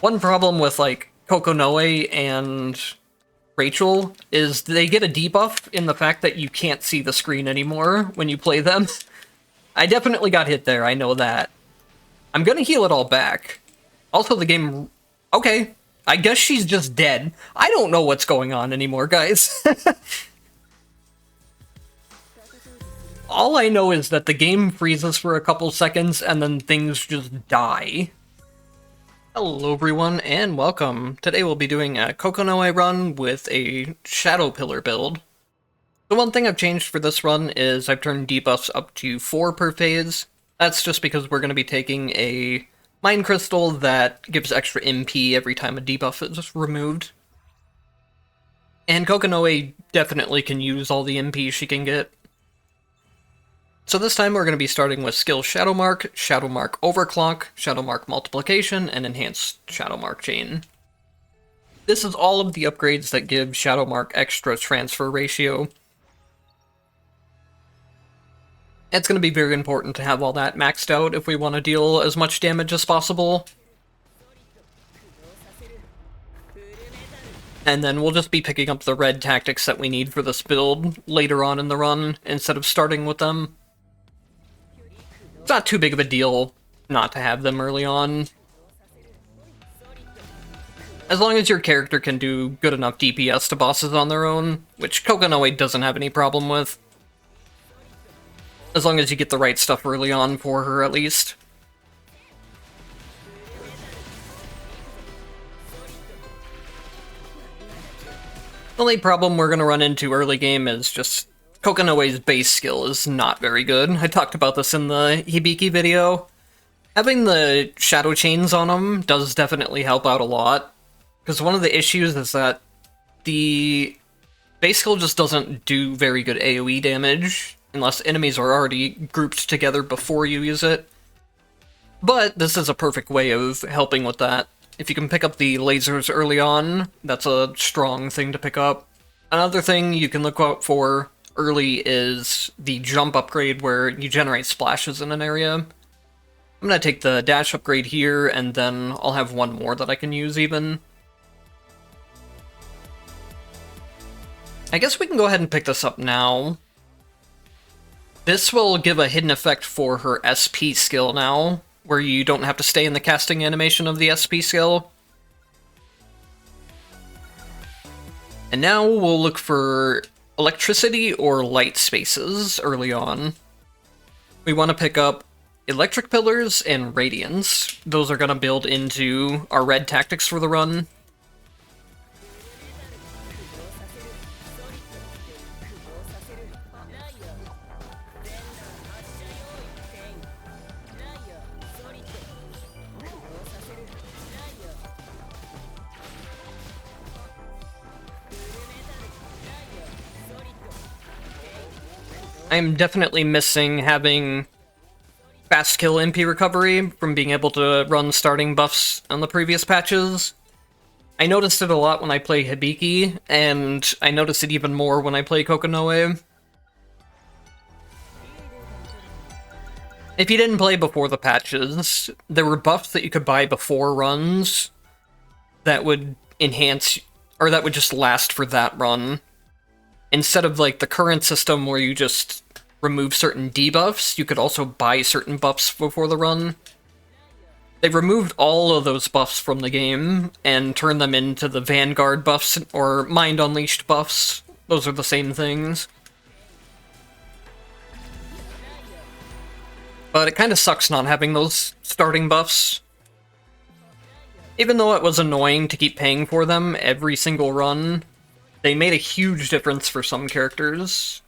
One problem with, like, Kokonoe and Rachel is they get a debuff in the fact that you can't see the screen anymore when you play them. I definitely got hit there, I know that. I'm gonna heal it all back. Also, the game... Okay, I guess she's just dead. I don't know what's going on anymore, guys. All I know is that the game freezes for a couple seconds and then things just die. Hello everyone, and welcome. Today we'll be doing a Kokonoe run with a Shadow Pillar build. The one thing I've changed for this run is I've turned debuffs up to 4 per phase. That's just because we're going to be taking a Mind Crystal that gives extra MP every time a debuff is removed. And Kokonoe definitely can use all the MP she can get. So this time we're going to be starting with Skill Shadow Mark Overclock, Shadow Mark Multiplication, and Enhanced Shadow Mark Chain. This is all of the upgrades that give Shadow Mark extra transfer ratio. It's going to be very important to have all that maxed out if we want to deal as much damage as possible. And then we'll just be picking up the red tactics that we need for this build later on in the run, instead of starting with them. It's not too big of a deal not to have them early on. As long as your character can do good enough DPS to bosses on their own, which Kokonoe doesn't have any problem with. As long as you get the right stuff early on for her, at least. The only problem we're going to run into early game is just Kokonoe's base skill is not very good. I talked about this in the Hibiki video. Having the shadow chains on him does definitely help out a lot, because one of the issues is that the base skill just doesn't do very good AoE damage, unless enemies are already grouped together before you use it. But this is a perfect way of helping with that. If you can pick up the lasers early on, that's a strong thing to pick up. Another thing you can look out for early is the jump upgrade, where you generate splashes in an area. I'm gonna take the dash upgrade here, and then I'll have one more that I can use even. I guess we can go ahead and pick this up now. This will give a hidden effect for her SP skill now, where you don't have to stay in the casting animation of the SP skill. And now we'll look for electricity or light spaces early on. We want to pick up electric pillars and radiance. Those are going to build into our red tactics for the run. I'm definitely missing having fast kill MP recovery from being able to run starting buffs on the previous patches. I noticed it a lot when I play Hibiki, and I notice it even more when I play Kokonoe. If you didn't play before the patches, there were buffs that you could buy before runs that would enhance, or that would just last for that run. Instead of, like, the current system where you just remove certain debuffs, you could also buy certain buffs before the run. They've removed all of those buffs from the game and turned them into the Vanguard buffs or Mind Unleashed buffs. Those are the same things. But it kind of sucks not having those starting buffs. Even though it was annoying to keep paying for them every single run, they made a huge difference for some characters.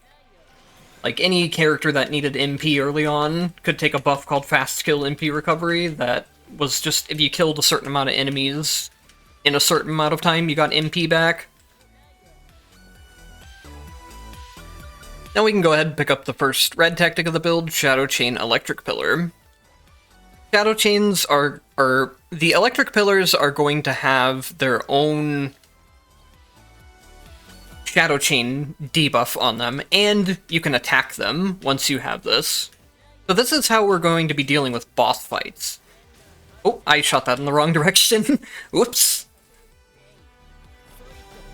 Like, any character that needed MP early on could take a buff called Fast Kill MP Recovery that was just, if you killed a certain amount of enemies in a certain amount of time, you got MP back. Now we can go ahead and pick up the first red tactic of the build, Shadow Chain Electric Pillar. Shadow Chains are the electric pillars are going to have their own Shadow Chain debuff on them, and you can attack them once you have this. So this is how we're going to be dealing with boss fights. Oh, I shot that in the wrong direction. Whoops.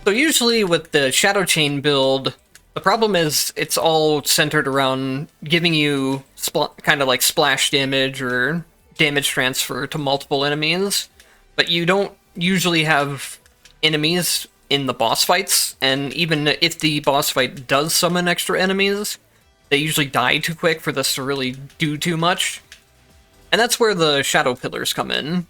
So usually with the Shadow Chain build, the problem is it's all centered around giving you kind of like splash damage or damage transfer to multiple enemies, but you don't usually have enemies in the boss fights, and even if the boss fight does summon extra enemies, they usually die too quick for this to really do too much. And that's where the Shadow Pillars come in.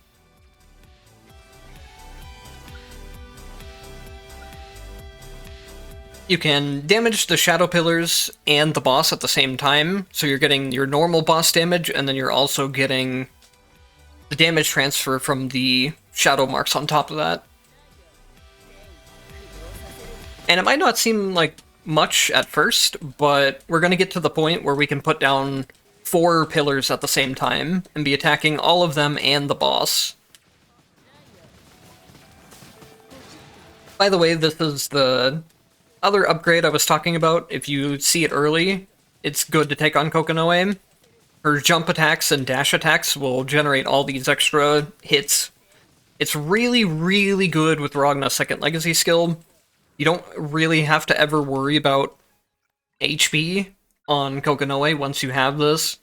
You can damage the Shadow Pillars and the boss at the same time, so you're getting your normal boss damage, and then you're also getting the damage transfer from the Shadow Marks on top of that. And it might not seem like much at first, but we're going to get to the point where we can put down 4 pillars at the same time and be attacking all of them and the boss. By the way, this is the other upgrade I was talking about. If you see it early, it's good to take on Kokonoe. Her jump attacks and dash attacks will generate all these extra hits. It's really, really good with Ragna's second legacy skill. You don't really have to ever worry about HP on Kokonoe once you have this.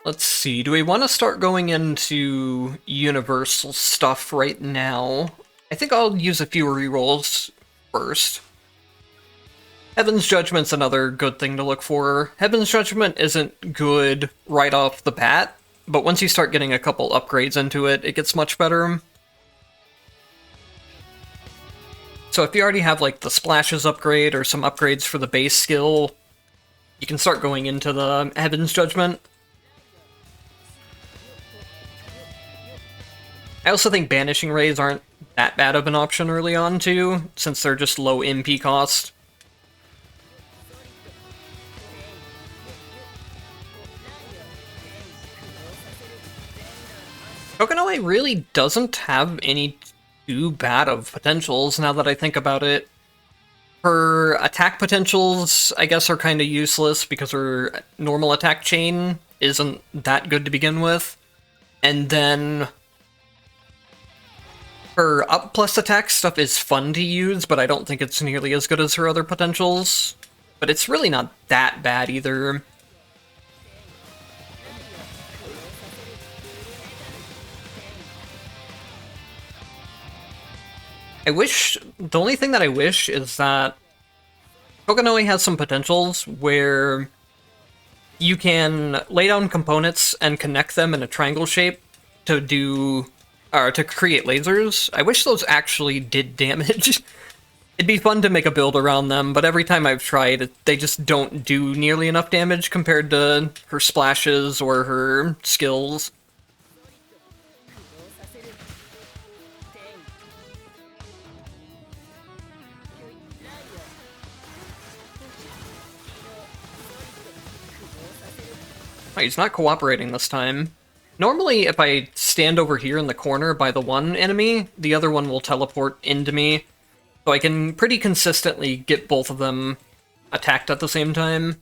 Let's see, do we want to start going into universal stuff right now? I think I'll use a few rerolls first. Heaven's Judgment's another good thing to look for. Heaven's Judgment isn't good right off the bat, but once you start getting a couple upgrades into it, it gets much better. So if you already have like the Splashes upgrade or some upgrades for the base skill, you can start going into the Heaven's Judgment. I also think Banishing Rays aren't that bad of an option early on too, since they're just low MP cost. Kokonoe really doesn't have any too bad of potentials now that I think about it. Her attack potentials, I guess, are kind of useless because her normal attack chain isn't that good to begin with. And then her up plus attack stuff is fun to use, but I don't think it's nearly as good as her other potentials. But it's really not that bad either. The only thing that I wish is that Kokonoe has some potentials where you can lay down components and connect them in a triangle shape to create lasers. I wish those actually did damage. It'd be fun to make a build around them, but every time I've tried, they just don't do nearly enough damage compared to her splashes or her skills. Oh, he's not cooperating this time. Normally, if I stand over here in the corner by the one enemy, the other one will teleport into me, so I can pretty consistently get both of them attacked at the same time.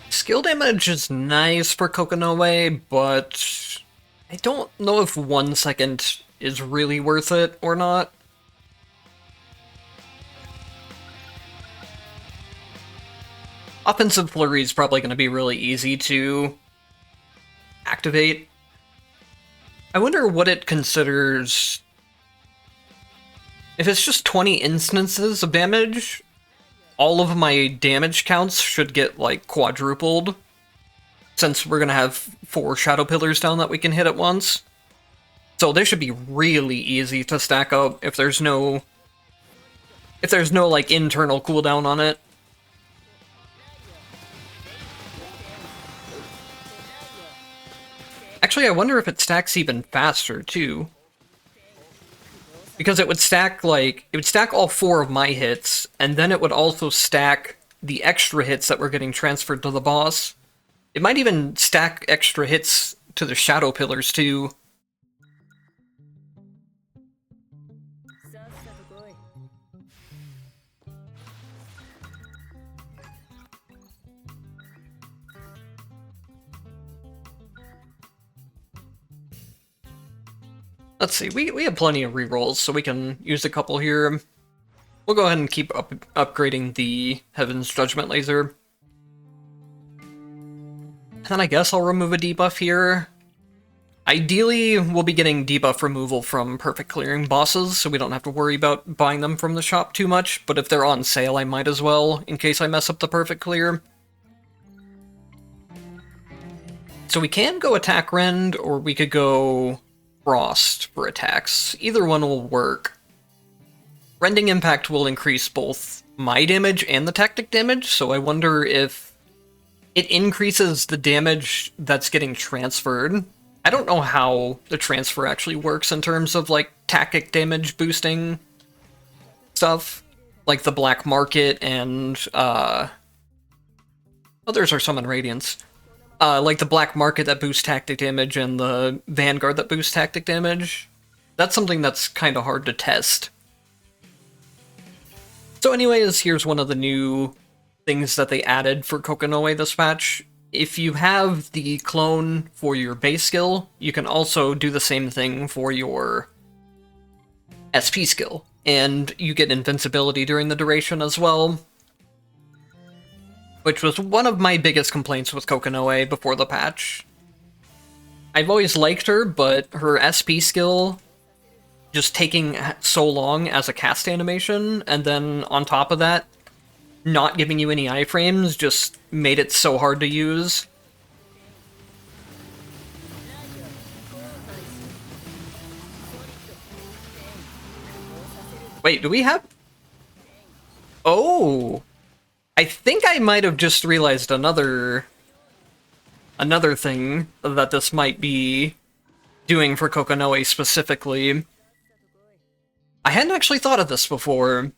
Skill damage is nice for Kokonoe, but I don't know if 1 second is really worth it or not. Offensive Flurry is probably going to be really easy to activate. I wonder what it considers. If it's just 20 instances of damage, all of my damage counts should get, like, quadrupled, since we're gonna have 4 Shadow Pillars down that we can hit at once. So they should be really easy to stack up if there's no, like, internal cooldown on it. Actually, I wonder if it stacks even faster, too. Because it would stack, all 4 of my hits, and then it would also stack the extra hits that were getting transferred to the boss. It might even stack extra hits to the shadow pillars too. Let's see, we have plenty of rerolls, so we can use a couple here. We'll go ahead and keep upgrading the Heaven's Judgment Laser. And then I guess I'll remove a debuff here. Ideally, we'll be getting debuff removal from perfect clearing bosses, so we don't have to worry about buying them from the shop too much, but if they're on sale, I might as well, in case I mess up the perfect clear. So we can go attack Rend, or we could go Frost for attacks. Either one will work. Rending Impact will increase both my damage and the tactic damage, so I wonder if it increases the damage that's getting transferred. I don't know how the transfer actually works in terms of, like, tactic damage boosting stuff. Like the Black Market and, others are Summon Radiance. Like the Black Market that boosts tactic damage and the Vanguard that boosts tactic damage. That's something that's kind of hard to test. So anyways, here's one of the new things that they added for Kokonoe this patch. If you have the clone for your base skill, you can also do the same thing for your SP skill. And you get invincibility during the duration as well. Which was one of my biggest complaints with Kokonoe before the patch. I've always liked her, but her SP skill just taking so long as a cast animation, and then on top of that, not giving you any iframes just made it so hard to use. Wait, do we have... Oh! I think I might have just realized another thing that this might be doing for Kokonoe specifically. I hadn't actually thought of this before,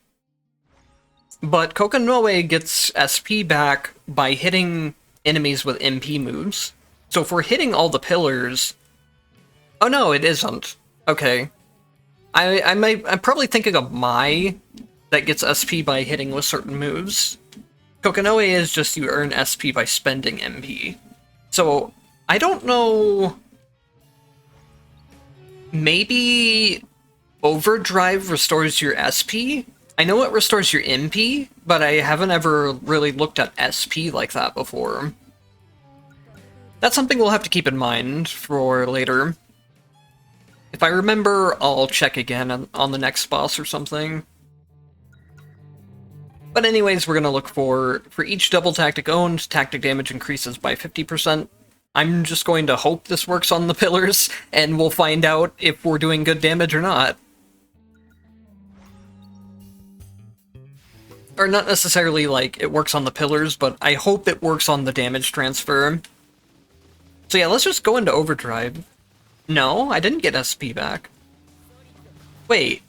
but Kokonoe gets SP back by hitting enemies with MP moves. So if we're hitting all the pillars... Oh no, it isn't. Okay. I'm probably thinking of Mai that gets SP by hitting with certain moves. Kokonoe is just you earn SP by spending MP. So, I don't know... Maybe Overdrive restores your SP? I know it restores your MP, but I haven't ever really looked at SP like that before. That's something we'll have to keep in mind for later. If I remember, I'll check again on the next boss or something. But anyways, we're gonna look for each double tactic owned, tactic damage increases by 50%. I'm just going to hope this works on the pillars, and we'll find out if we're doing good damage or not. Or not necessarily like it works on the pillars, but I hope it works on the damage transfer. So yeah, let's just go into Overdrive. No, I didn't get SP back. Wait.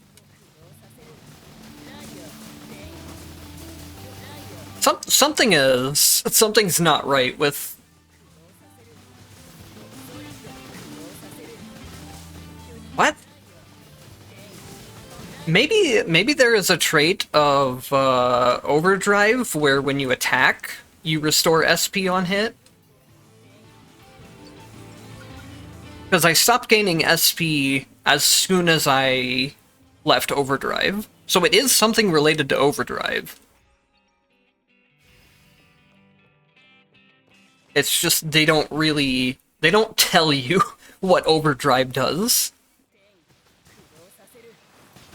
Something's not right with... What? Maybe there is a trait of Overdrive where when you attack, you restore SP on hit? Because I stopped gaining SP as soon as I left Overdrive. So it is something related to Overdrive. It's just they don't tell you what Overdrive does.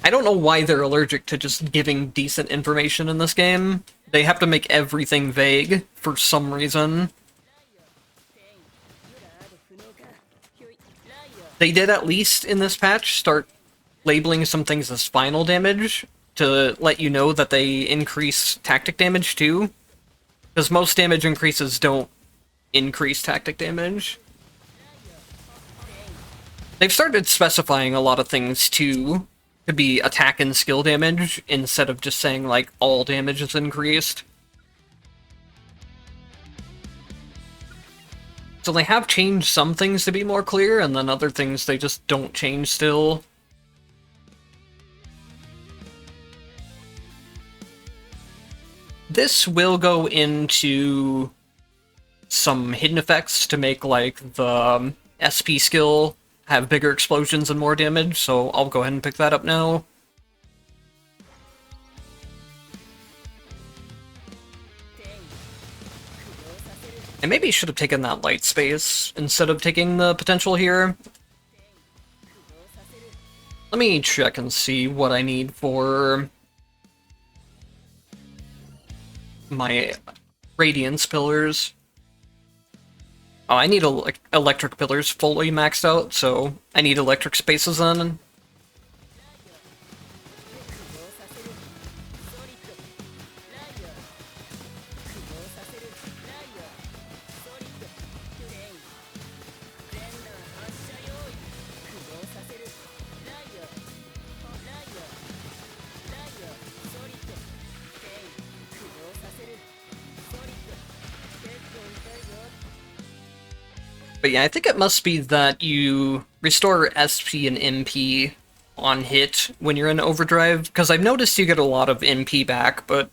I don't know why they're allergic to just giving decent information in this game. They have to make everything vague for some reason. They did at least in this patch start labeling some things as final damage to let you know that they increase tactic damage too. Because most damage increases don't increase tactic damage. They've started specifying a lot of things too, to be attack and skill damage, instead of just saying, like, all damage is increased. So they have changed some things to be more clear, and then other things they just don't change still. This will go into some hidden effects to make, like, the SP skill have bigger explosions and more damage, so I'll go ahead and pick that up now. I maybe should have taken that light space instead of taking the potential here. Let me check and see what I need for my Radiance pillars. Oh, I need electric pillars fully maxed out, so I need electric spaces then. But yeah, I think it must be that you restore SP and MP on hit when you're in overdrive, because I've noticed you get a lot of MP back, but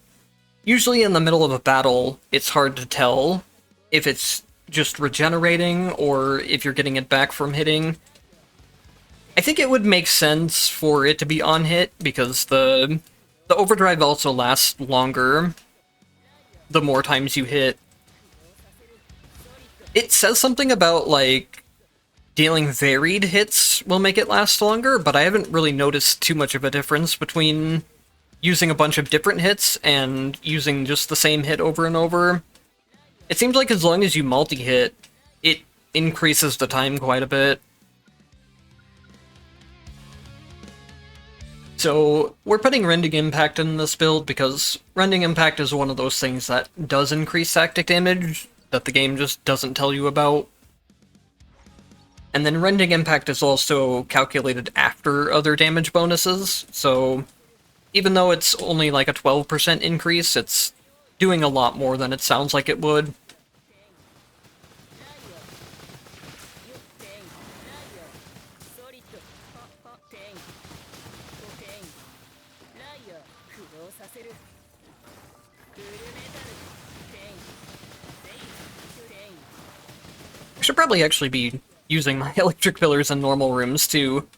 usually in the middle of a battle, it's hard to tell if it's just regenerating or if you're getting it back from hitting. I think it would make sense for it to be on hit, because the overdrive also lasts longer the more times you hit. It says something about, like, dealing varied hits will make it last longer, but I haven't really noticed too much of a difference between using a bunch of different hits and using just the same hit over and over. It seems like as long as you multi-hit, it increases the time quite a bit. So we're putting Rending Impact in this build because Rending Impact is one of those things that does increase tactic damage that the game just doesn't tell you about. And then Rending Impact is also calculated after other damage bonuses, so even though it's only like a 12% increase, it's doing a lot more than it sounds like it would. I should probably actually be using my electric pillars in normal rooms too.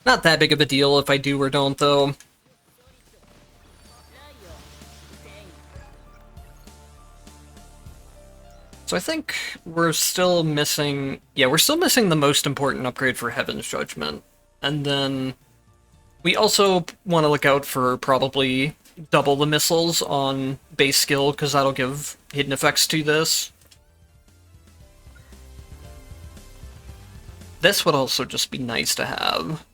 Not that big of a deal if I do or don't, though. So I think we're still missing... Yeah, we're still missing the most important upgrade for Heaven's Judgment. And then we also want to look out for probably double the missiles on base skill, because that'll give hidden effects to this. This would also just be nice to have.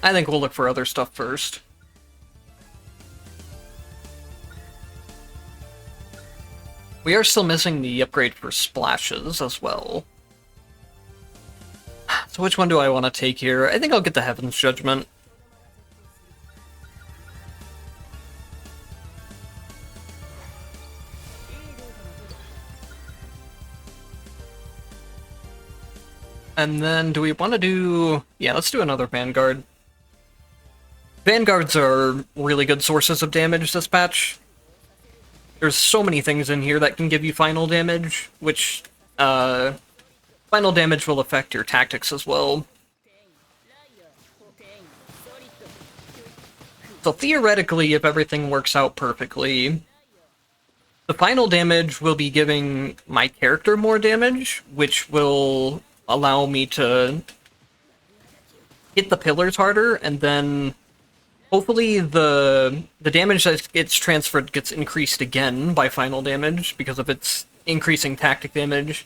I think we'll look for other stuff first. We are still missing the upgrade for splashes as well. So which one do I want to take here? I think I'll get the Heaven's Judgment. And then, do we want to do... Yeah, let's do another Vanguard. Vanguards are really good sources of damage this patch. There's so many things in here that can give you final damage, which, final damage will affect your tactics as well. So theoretically, if everything works out perfectly, the final damage will be giving my character more damage, which will allow me to hit the pillars harder, and then hopefully the damage that gets transferred gets increased again by final damage because of its increasing tactic damage.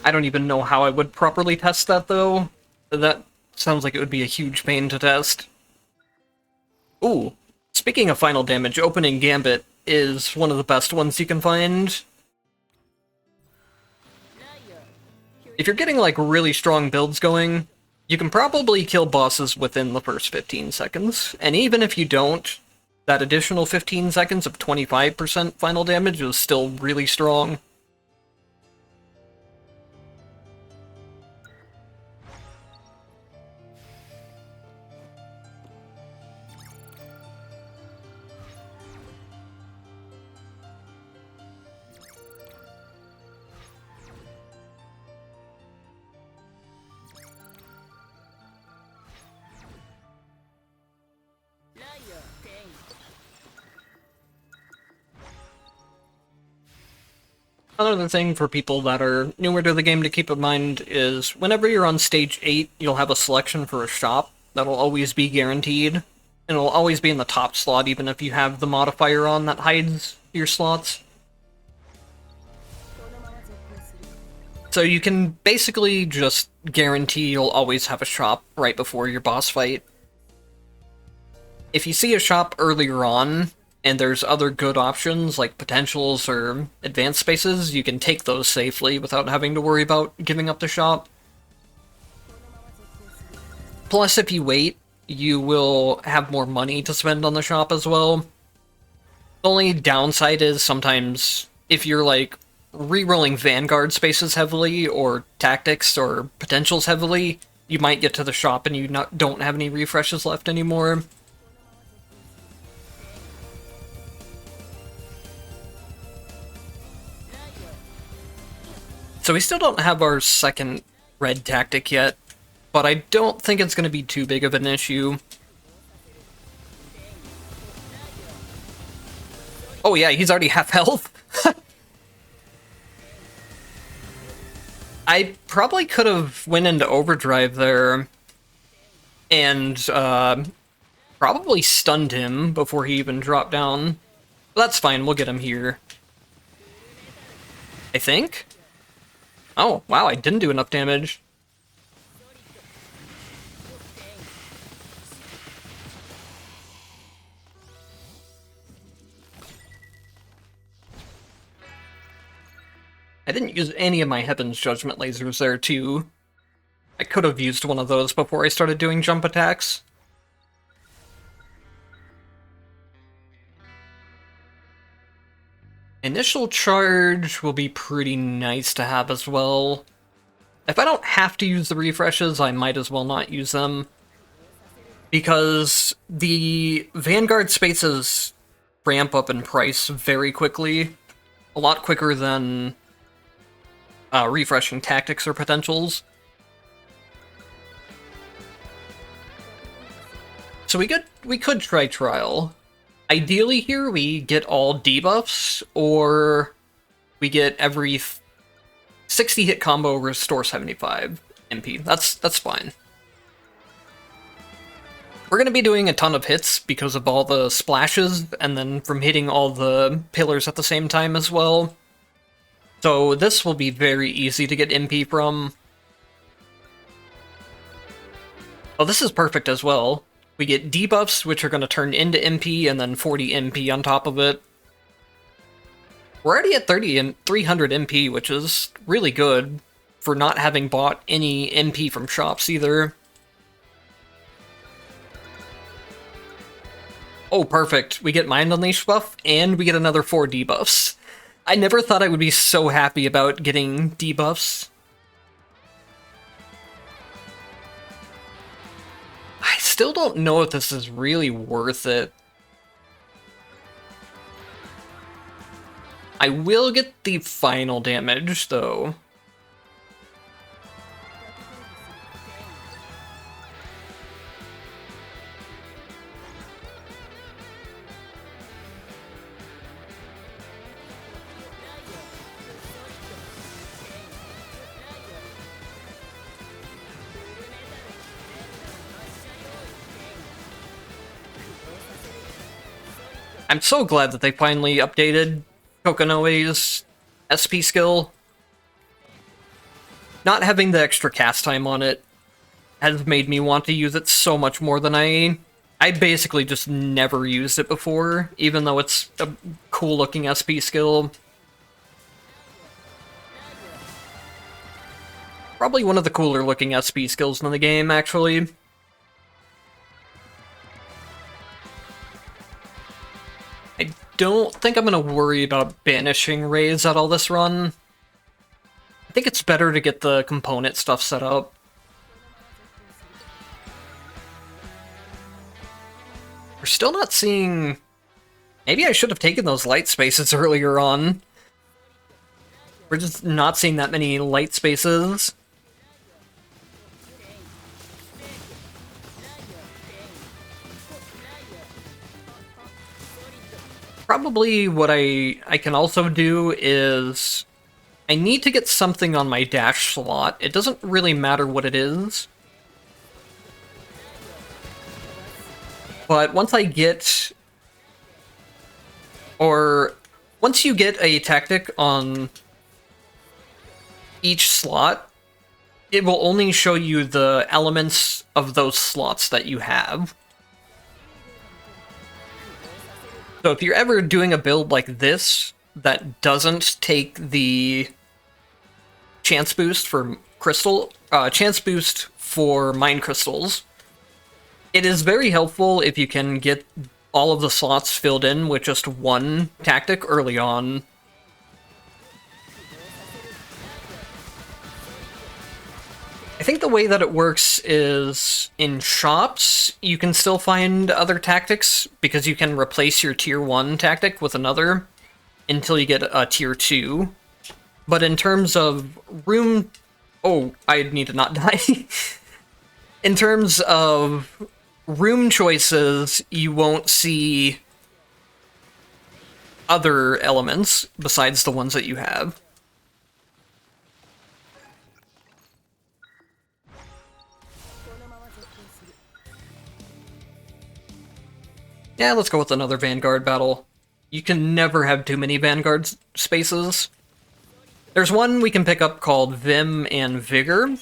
I don't even know how I would properly test that, though. That sounds like it would be a huge pain to test. Ooh, speaking of final damage, Opening Gambit is one of the best ones you can find. If you're getting, like, really strong builds going, You can probably kill bosses within the first 15 seconds, and even if you don't, that additional 15 seconds of 25% final damage is still really strong. Another thing for people that are newer to the game to keep in mind is whenever you're on stage 8, you'll have a selection for a shop that'll always be guaranteed. And it'll always be in the top slot even if you have the modifier on that hides your slots. So you can basically just guarantee you'll always have a shop right before your boss fight. If you see a shop earlier on, and there's other good options like potentials or advanced spaces, you can take those safely without having to worry about giving up the shop. Plus, if you wait, you will have more money to spend on the shop as well. The only downside is sometimes if you're like re-rolling Vanguard spaces heavily or tactics or potentials heavily, you might get to the shop and you don't have any refreshes left anymore. So we still don't have our second red tactic yet, but I don't think it's going to be too big of an issue. Oh yeah, he's already half health. I probably could have went into overdrive there and probably stunned him before he even dropped down. But that's fine, we'll get him here. I think? Oh, wow, I didn't do enough damage. I didn't use any of my Heaven's Judgment lasers there, too. I could have used one of those before I started doing jump attacks. Initial charge will be pretty nice to have as well. If I don't have to use the refreshes, I might as well not use them. Because the Vanguard spaces ramp up in price very quickly. A lot quicker than refreshing tactics or potentials. So we could try Trial. Ideally here, we get all debuffs, or we get every 60 hit combo restore 75 MP. That's fine. We're going to be doing a ton of hits because of all the splashes, and then from hitting all the pillars at the same time as well. So this will be very easy to get MP from. Oh, this is perfect as well. We get debuffs, which are going to turn into MP, and then 40 MP on top of it. We're already at 300 MP, which is really good for not having bought any MP from shops either. Oh, perfect. We get Mind Unleash buff, and we get another 4 debuffs. I never thought I would be so happy about getting debuffs. I still don't know if this is really worth it. I will get the final damage, though. I'm so glad that they finally updated Kokonoe's SP skill. Not having the extra cast time on it has made me want to use it so much more than I basically just never used it before, even though it's a cool looking SP skill. Probably one of the cooler looking SP skills in the game, actually. I don't think I'm gonna worry about banishing Rays at all this run. I think it's better to get the component stuff set up. We're still not seeing... Maybe I should have taken those light spaces earlier on. We're just not seeing that many light spaces. Probably what I can also do is... I need to get something on my dash slot. It doesn't really matter what it is. But once I get... Or... Once you get a tactic on each slot, it will only show you the elements of those slots that you have. So if you're ever doing a build like this that doesn't take the chance boost for chance boost for mine crystals, it is very helpful if you can get all of the slots filled in with just one tactic early on. I think the way that it works is in shops, you can still find other tactics because you can replace your tier 1 tactic with another until you get a tier 2. But in terms of room... Oh, I need to not die. In terms of room choices, you won't see other elements besides the ones that you have. Yeah, let's go with another Vanguard battle. You can never have too many Vanguard spaces. There's one we can pick up called Vim and Vigor,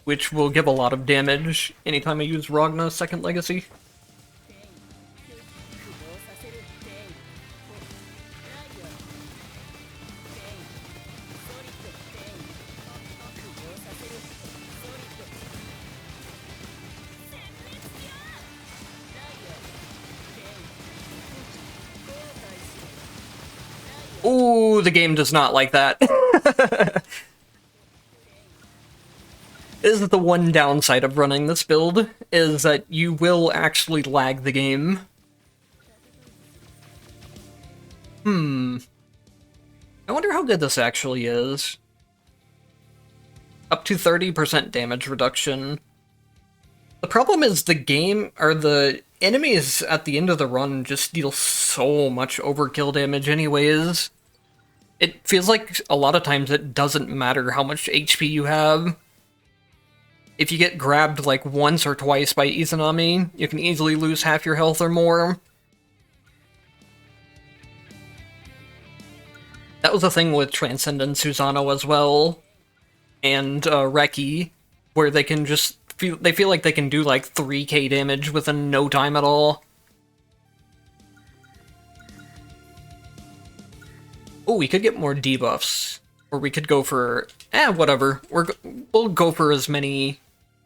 which will give a lot of damage anytime I use Ragna's Second Legacy. Ooh, the game does not like that. This is the one downside of running this build, is that you will actually lag the game. I wonder how good this actually is. Up to 30% damage reduction. The problem is the game, or the enemies at the end of the run just deal so much overkill damage anyways. It feels like a lot of times it doesn't matter how much HP you have. If you get grabbed like once or twice by Izanami, you can easily lose half your health or more. That was a thing with Transcendent Susano as well, and Reki, where they can just feel like they can do like 3k damage within no time at all. Oh, we could get more debuffs, or we could go for whatever. We'll go for as many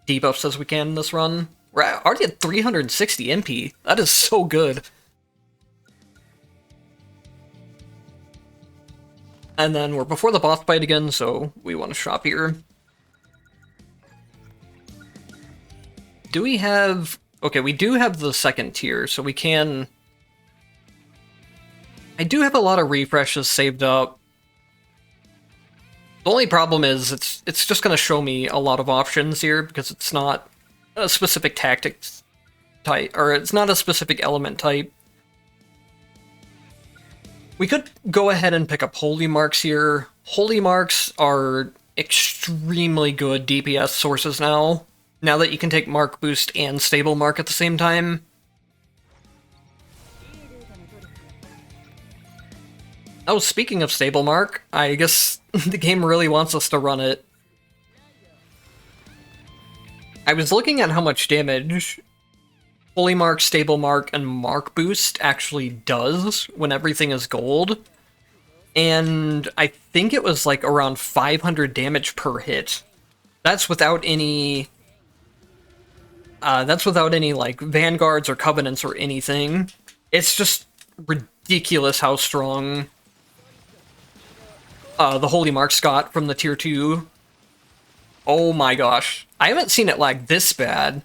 debuffs as we can in this run. We're already at 360 MP. That is so good. And then we're before the boss fight again, so we want to shop here. Do we have... Okay, we do have the second tier, so we can... I do have a lot of refreshes saved up. The only problem is it's just going to show me a lot of options here, because it's not a specific tactics type, or it's not a specific element type. We could go ahead and pick up Holy Marks here. Holy Marks are extremely good DPS sources now that you can take Mark Boost and Stable Mark at the same time. Oh, speaking of Stable Mark, I guess the game really wants us to run it. I was looking at how much damage Holy Mark, Stable Mark, and Mark Boost actually does when everything is gold. And I think it was like around 500 damage per hit That's without any... that's without any, like, Vanguards or Covenants or anything. It's just ridiculous how strong the Holy Marks got from the Tier 2. Oh my gosh. I haven't seen it lag this bad.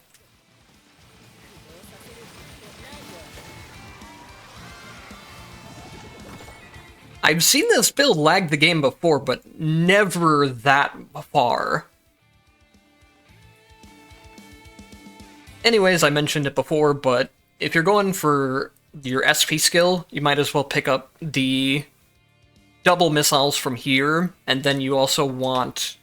I've seen this build lag the game before, but never that far. Anyways, I mentioned it before, but if you're going for your SP skill, you might as well pick up the double missiles from here, and then you also want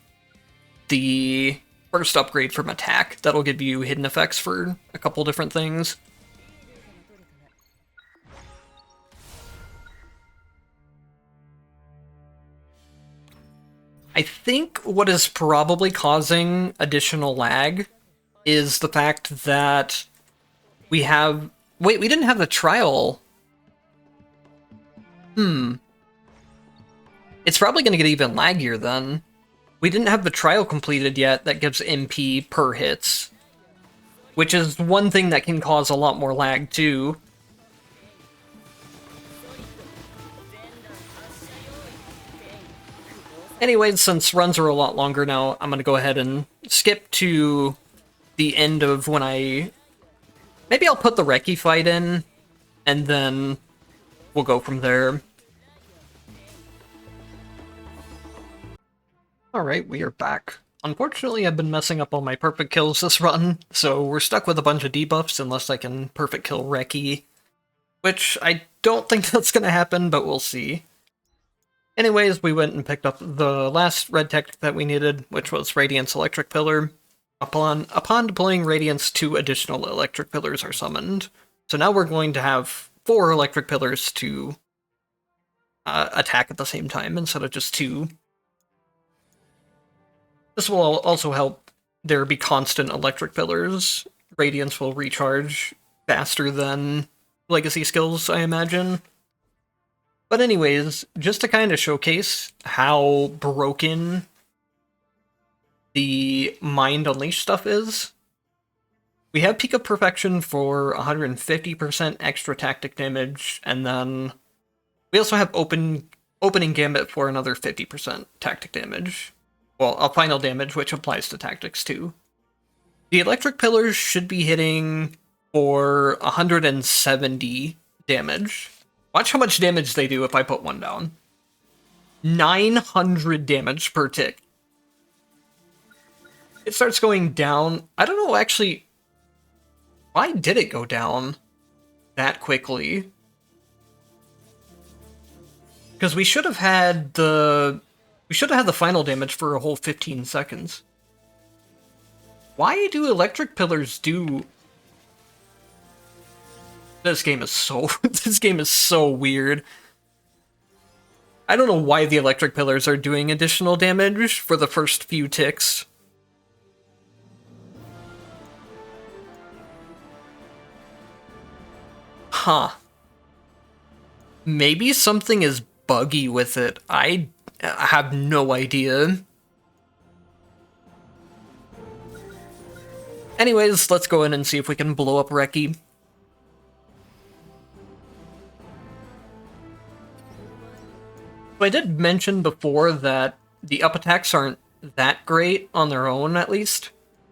the first upgrade from attack. That'll give you hidden effects for a couple different things. I think what is probably causing additional lag is the fact that we have... Wait, we didn't have the trial. It's probably going to get even laggier then. We didn't have the trial completed yet that gives MP per hits, which is one thing that can cause a lot more lag too. Anyways, since runs are a lot longer now, I'm going to go ahead and skip to the end of when I... Maybe I'll put the Reki fight in, and then we'll go from there. Alright, we are back. Unfortunately, I've been messing up all my perfect kills this run, so we're stuck with a bunch of debuffs unless I can perfect kill Reki. Which I don't think that's going to happen, but we'll see. Anyways, we went and picked up the last red tech that we needed, which was Radiance Electric Pillar. Upon deploying Radiance, 2 additional Electric Pillars are summoned. So now we're going to have 4 Electric Pillars to attack at the same time instead of just 2. This will also help there be constant Electric Pillars. Radiance will recharge faster than Legacy skills, I imagine. But anyways, just to kind of showcase how broken the Mind Unleashed stuff is, we have Peak of Perfection for 150% extra tactic damage, and then we also have Opening Gambit for another 50% tactic damage. Well, a final damage, which applies to tactics too. The Electric Pillars should be hitting for 170 damage. Watch how much damage they do if I put one down. 900 damage per tick. It starts going down. I don't know, actually, why did it go down that quickly? Because we should have had the final damage for a whole 15 seconds. Why do Electric Pillars do... This game is so weird. I don't know why the Electric Pillars are doing additional damage for the first few ticks. Huh. Maybe something is buggy with it. I have no idea. Anyways, let's go in and see if we can blow up Reki. So I did mention before that the up attacks aren't that great on their own, at least.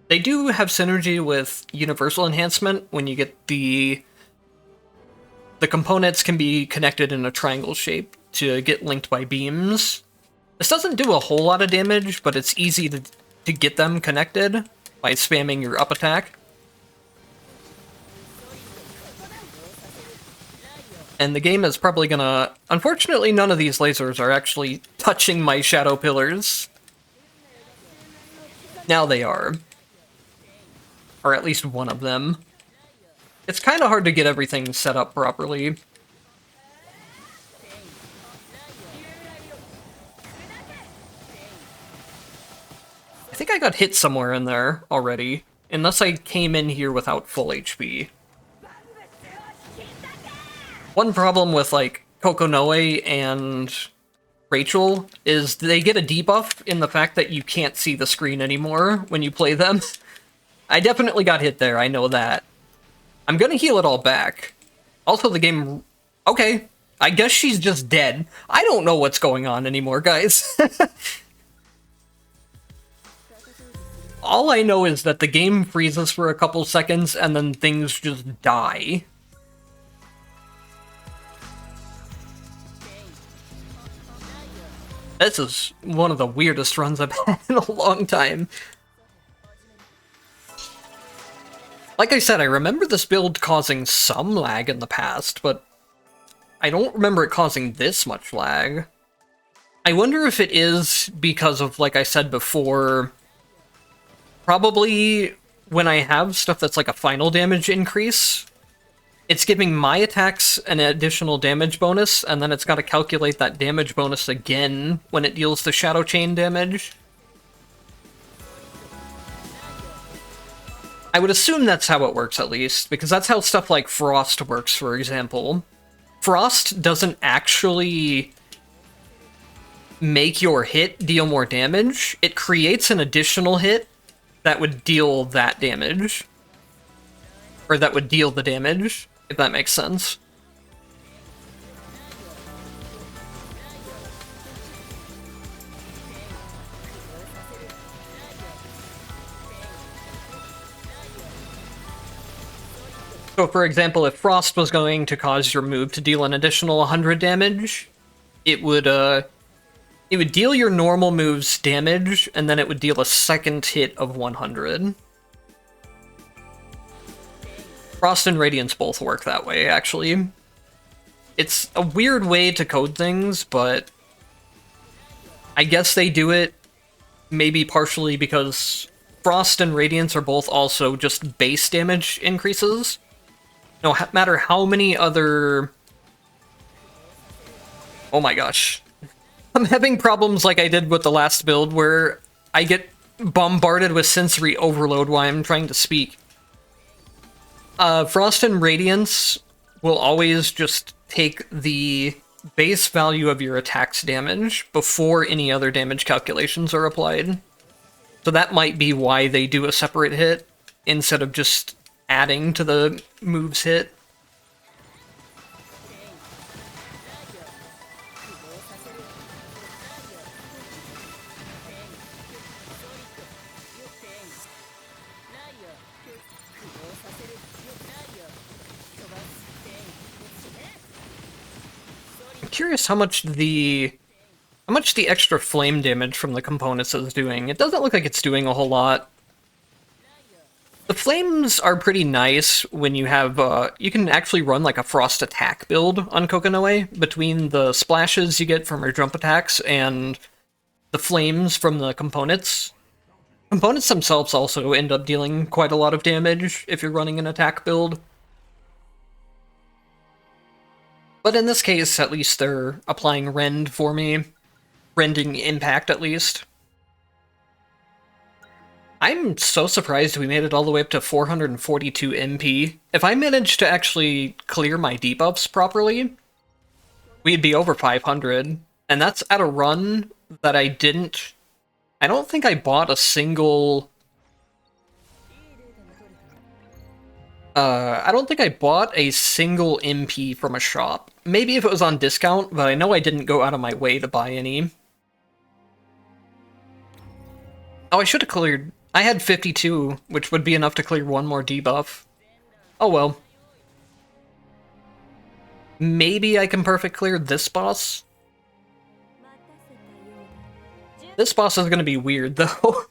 They do have synergy with Universal Enhancement when you get the components can be connected in a triangle shape to get linked by beams. This doesn't do a whole lot of damage, but it's easy to get them connected by spamming your up attack. And the game is probably gonna... Unfortunately, none of these lasers are actually touching my shadow pillars. Now they are. Or at least one of them. It's kind of hard to get everything set up properly. I think I got hit somewhere in there already. Unless I came in here without full HP. One problem with, like, Kokonoe and Rachel is they get a debuff in the fact that you can't see the screen anymore when you play them. I definitely got hit there, I know that. I'm gonna heal it all back. Also, the game... Okay, I guess she's just dead. I don't know what's going on anymore, guys. All I know is that the game freezes for a couple seconds and then things just die. This is one of the weirdest runs I've had in a long time. Like I said, I remember this build causing some lag in the past, but I don't remember it causing this much lag. I wonder if it is because of, like I said before, probably when I have stuff that's like a final damage increase, it's giving my attacks an additional damage bonus, and then it's got to calculate that damage bonus again when it deals the Shadow Chain damage. I would assume that's how it works, at least, because that's how stuff like Frost works, for example. Frost doesn't actually make your hit deal more damage. It creates an additional hit that would deal that damage. Or that would deal the damage, if that makes sense. So, for example, if Frost was going to cause your move to deal an additional 100 damage, it would deal your normal move's damage, and then it would deal a second hit of 100. Frost and Radiance both work that way, actually. It's a weird way to code things, but I guess they do it maybe partially because Frost and Radiance are both also just base damage increases. No matter how many other... Oh my gosh. I'm having problems like I did with the last build, where I get bombarded with sensory overload while I'm trying to speak. Frost and Radiance will always just take the base value of your attack's damage before any other damage calculations are applied. So that might be why they do a separate hit, instead of just adding to the move's hit. I'm curious how much the extra flame damage from the components is doing. It doesn't look like it's doing a whole lot. The flames are pretty nice when you have, you can actually run like a frost attack build on Kokonoe between the splashes you get from your jump attacks and the flames from the components. Components themselves also end up dealing quite a lot of damage if you're running an attack build. But in this case, at least they're applying rend for me. Rending impact, at least. I'm so surprised we made it all the way up to 442 MP. If I managed to actually clear my debuffs properly, we'd be over 500. And that's at a run that I don't think I bought a single... I don't think I bought a single MP from a shop. Maybe if it was on discount, but I know I didn't go out of my way to buy any. Oh, I should have cleared... I had 52, which would be enough to clear one more debuff. Oh well. Maybe I can perfect clear this boss? This boss is gonna be weird, though.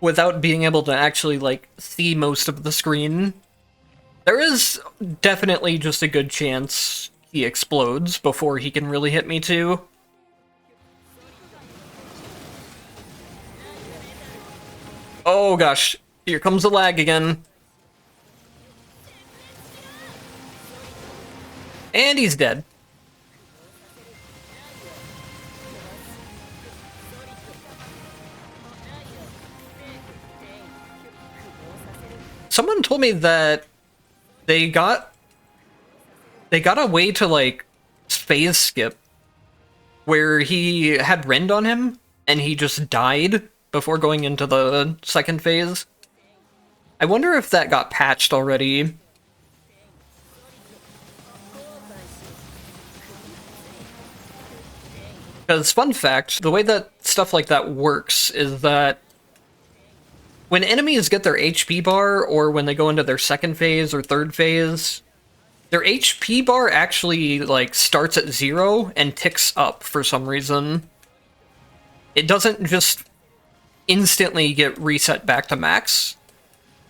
Without being able to actually, like, see most of the screen. There is definitely just a good chance he explodes before he can really hit me, too. Oh gosh, here comes the lag again. And he's dead. Someone told me that they got a way to, like, phase skip where he had Rend on him, and he just died before going into the second phase. I wonder if that got patched already. Because, fun fact, the way that stuff like that works is that when enemies get their HP bar, or when they go into their second phase or third phase, their HP bar actually, like, starts at 0 and ticks up for some reason. It doesn't just instantly get reset back to max.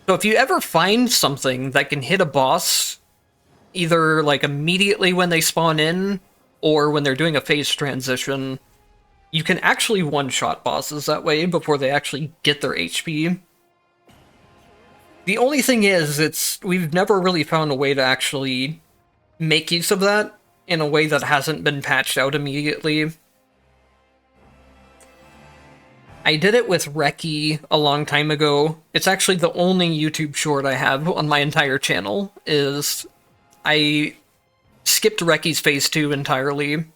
So if you ever find something that can hit a boss, either, like, immediately when they spawn in, or when they're doing a phase transition, you can actually one-shot bosses that way before they actually get their HP. The only thing is, we've never really found a way to actually make use of that in a way that hasn't been patched out immediately. I did it with Reki a long time ago. It's actually the only YouTube short I have on my entire channel, is I skipped Reki's Phase 2 entirely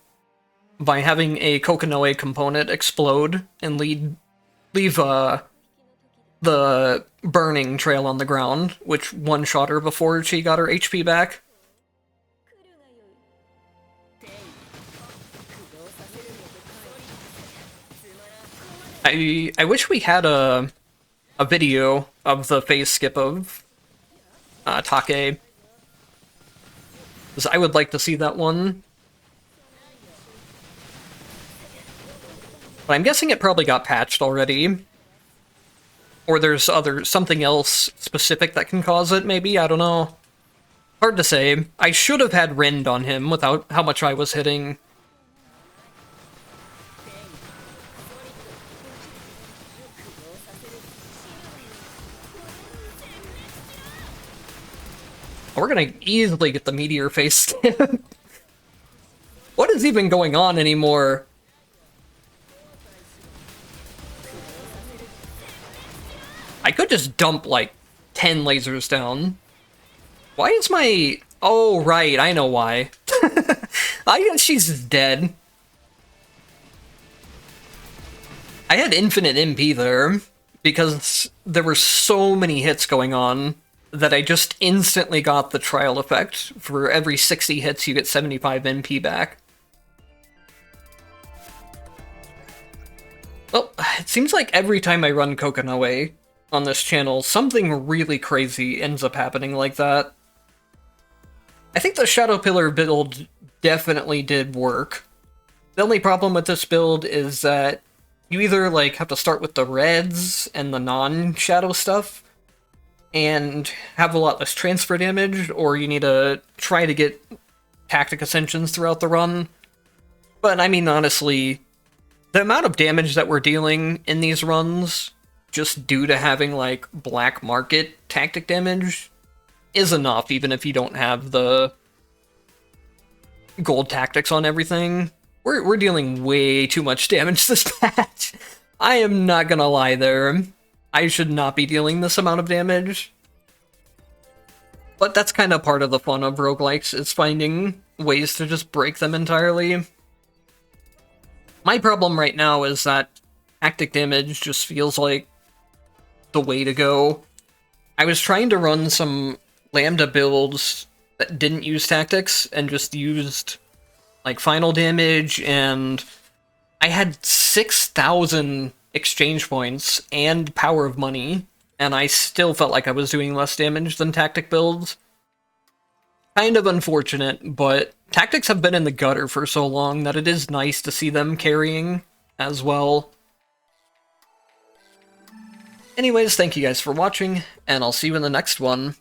by having a Kokonoe component explode and leave the burning trail on the ground, which one-shot her before she got her HP back. I wish we had a video of the phase skip of Take, because I would like to see that one. But I'm guessing it probably got patched already. Or there's something else specific that can cause it, maybe? I don't know. Hard to say. I should have had Rend on him without how much I was hitting. We're gonna easily get the meteor face skip. What is even going on anymore? I could just dump, like, 10 lasers down. Why is my... Oh, right, I know why. She's dead. I had infinite MP there, because there were so many hits going on that I just instantly got the trial effect. For every 60 hits, you get 75 MP back. Well, it seems like every time I run Kokonoe on this channel, something really crazy ends up happening like that. I think the Shadow Pillar build definitely did work. The only problem with this build is that you either, like, have to start with the reds and the non-shadow stuff, and have a lot less transfer damage, or you need to try to get tactic ascensions throughout the run. But, I mean, honestly, the amount of damage that we're dealing in these runs, just due to having, like, black market tactic damage, is enough, even if you don't have the gold tactics on everything. We're dealing way too much damage this patch. I am not gonna lie there. I should not be dealing this amount of damage. But that's kind of part of the fun of roguelikes, is finding ways to just break them entirely. My problem right now is that tactic damage just feels like the way to go. I was trying to run some Lambda builds that didn't use tactics and just used, like, final damage, and I had 6,000 exchange points and power of money, and I still felt like I was doing less damage than tactic builds. Kind of unfortunate, but tactics have been in the gutter for so long that it is nice to see them carrying as well. Anyways, thank you guys for watching, and I'll see you in the next one.